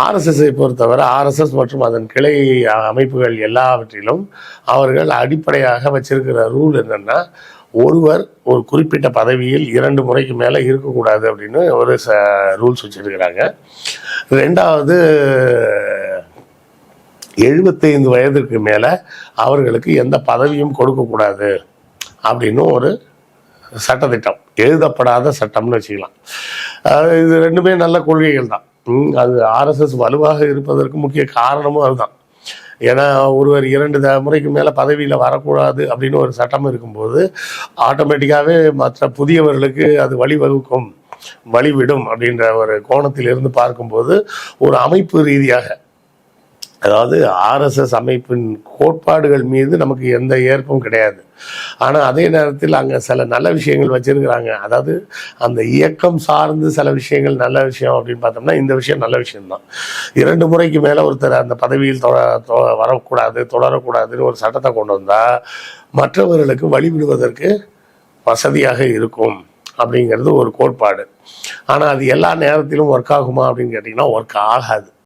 ஆர்எஸ்எஸ்ஸை பொறுத்தவரை ஆர்எஸ்எஸ் மற்றும் அதன் கிளை அமைப்புகள் எல்லாவற்றிலும் அவர்கள் அடிப்படையாக வச்சிருக்கிற ரூல் என்னன்னா, ஒருவர் ஒரு குறிப்பிட்ட பதவியில் 2 முறைக்கு மேலே இருக்கக்கூடாது அப்படின்னு ஒரு ரூல்ஸ் வச்சிருக்கிறாங்க. 2வது 75 வயதிற்கு மேலே அவர்களுக்கு எந்த பதவியும் கொடுக்கக்கூடாது அப்படின்னு ஒரு சட்டத்திட்டம், எழுதப்படாத சட்டம்னு வச்சுக்கலாம். இது 2மே நல்ல கொள்கைகள் தான். அது ஆர்எஸ்எஸ் வலுவாக இருப்பதற்கு முக்கிய காரணமும் அதுதான். ஏன்னா ஒருவர் 2 முறைக்கு மேலே பதவியில் வரக்கூடாது அப்படின்னு ஒரு சட்டம் இருக்கும்போது ஆட்டோமேட்டிக்காகவே மற்ற புதியவர்களுக்கு அது வழிவகுக்கும், வழிவிடும் அப்படின்ற ஒரு கோணத்தில் இருந்து பார்க்கும்போது ஒரு அமைப்பு ரீதியாக, அதாவது ஆர்எஸ்எஸ் அமைப்பின் கோட்பாடுகள் மீது நமக்கு எந்த ஏற்பும் கிடையாது. ஆனால் அதே நேரத்தில் அங்கே சில நல்ல விஷயங்கள் வச்சிருக்கிறாங்க. அதாவது அந்த இயக்கம் சார்ந்து சில விஷயங்கள் நல்ல விஷயம் அப்படின்னு பார்த்தோம்னா இந்த விஷயம் நல்ல விஷயம்தான். 2 முறைக்கு மேலே ஒருத்தர் அந்த பதவியில் வரக்கூடாது, தொடரக்கூடாதுன்னு ஒரு சட்டத்தை கொண்டு வந்தால் மற்றவர்களுக்கு வழிவிடுவதற்கு வசதியாக இருக்கும் அப்படிங்கிறது ஒரு கோட்பாடு. ஆனால் அது எல்லா நேரத்திலும் ஒர்க் ஆகுமா அப்படின்னு கேட்டிங்கன்னா ஒர்க் ஆகாது.